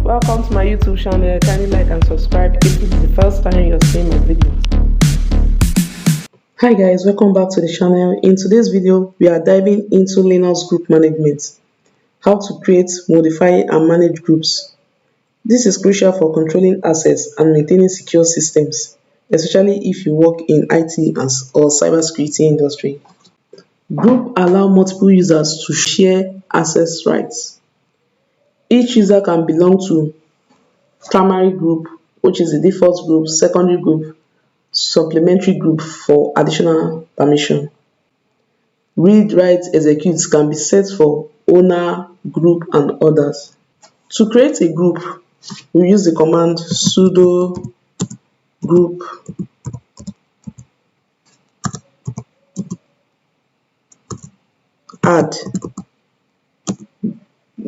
Welcome to my YouTube channel. Kindly like and subscribe if this is the first time you're seeing my videos. Hi guys, welcome back to the channel. In today's video, we are diving into Linux group management. How to create, modify and manage groups. This is crucial for controlling assets and maintaining secure systems, especially if you work in IT or cybersecurity industry. Group allow multiple users to share access rights. Each user can belong to primary group, which is the default group, secondary group, supplementary group for additional permission. Read, write, execute can be set for owner, group and others. To create a group, we use the command sudo group add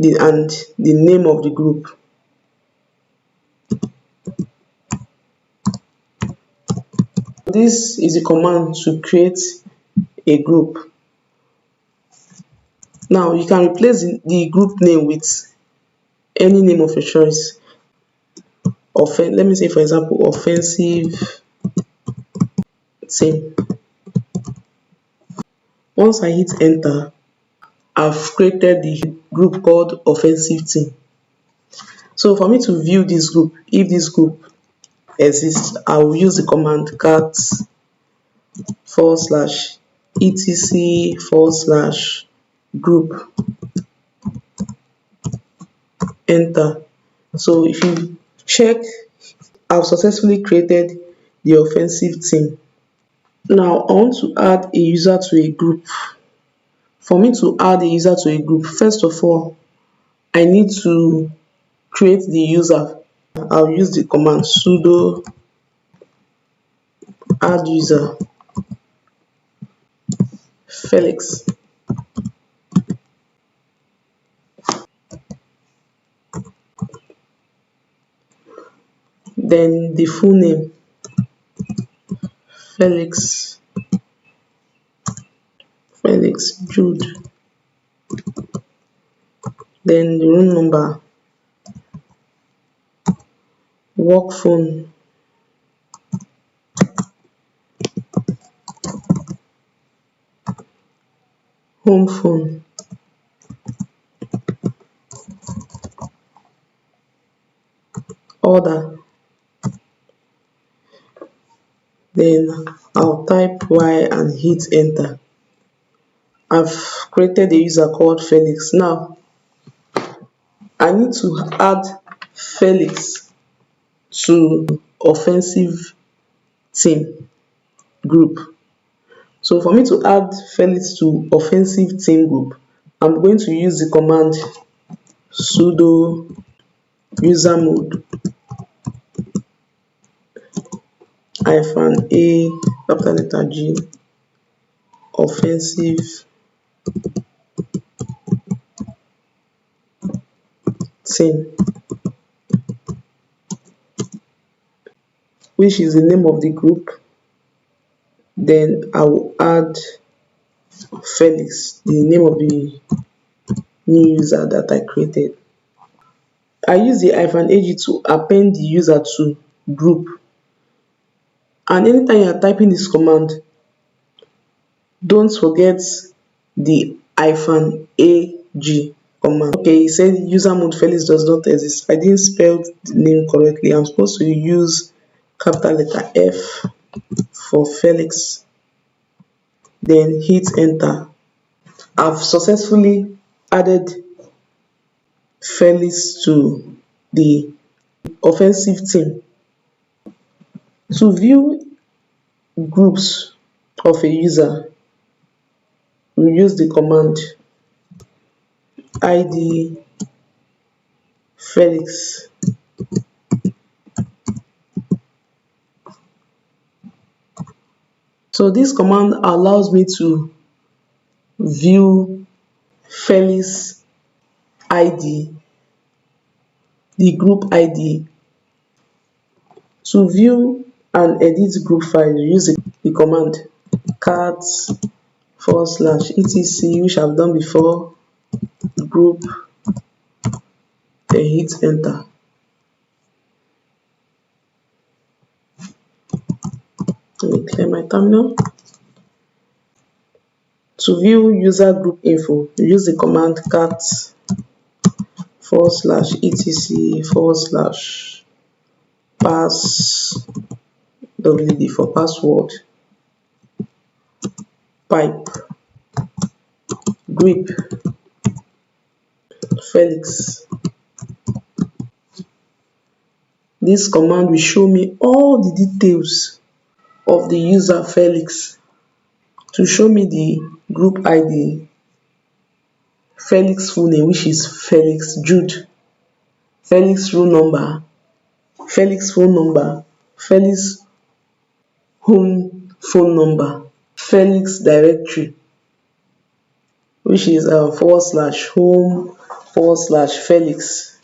and the name of the group. This is the command to create a group. Now you can replace the group name with any name of your choice. Let me say for example offensive team. Once I hit enter, I've created the group called offensive team. So for me to view this group, if this group exists, I will use the command cat /etc/group, enter. So if you check, I've successfully created the offensive team. Now I want to add a user to a group. For me to add a user to a group, first of all, I need to create the user. I'll use the command sudo add user Felix. Then the full name Felix Jude. Then the room number, work phone, home phone, order. Then I'll type Y and hit enter. I've created a user called Felix. Now I need to add Felix to offensive team group. So for me to add Felix to offensive team group, I'm going to use the command sudo usermod -a capital letter G offensive team, which is the name of the group. Then I will add Felix, the name of the new user that I created. I use the -ag to append the user to group. And anytime you are typing this command, don't forget the -ag command. Okay, it said usermod Felix does not exist. I didn't spell the name correctly. I'm supposed to use capital letter F for Felix. Then hit enter. I've successfully added Felix to the offensive team. To view groups of a user, we use the command id Felix. So this command allows me to view Felix ID, the group ID. To view and edit group file, use the command cat /etc, which I've done before, group, then hit enter. clear my terminal. To view user group info, use the command cat /etc/pass wd for password pipe grip Felix. This command will show me all the details of the user Felix. To show me the group ID, Felix full name, which is Felix Jude, Felix room number, Felix phone number, Felix home phone number, Felix directory, which is /home/Felix.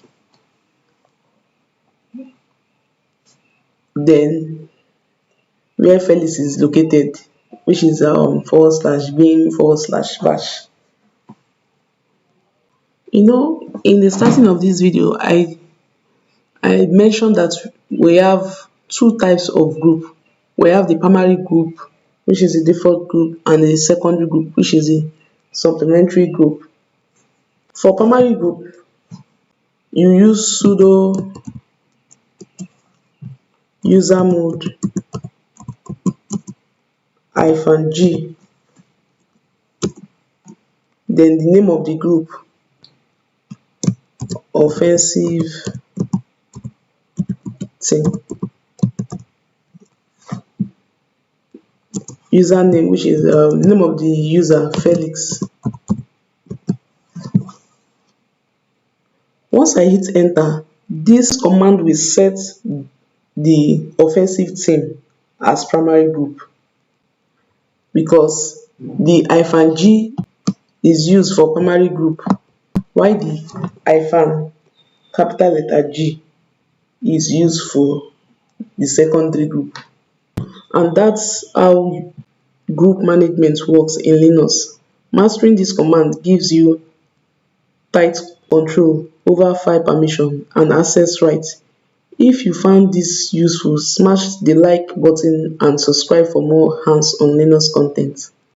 Then where Felix is located, which is /bin/bash. In the starting of this video, I mentioned that we have two types of group. We have the primary group, which is the default group, and the secondary group, which is the supplementary group. For primary group, you use sudo usermod -g, then the name of the group, offensive team, username, which is the name of the user Felix. Once I hit enter, this command will set the offensive team as primary group, because the -g is used for primary group, while the capital letter G is used for the secondary group. And that's how group management works in Linux. Mastering this command gives you tight control over file permission and access rights. If you found this useful, smash the like button and subscribe for more hands-on Linux content.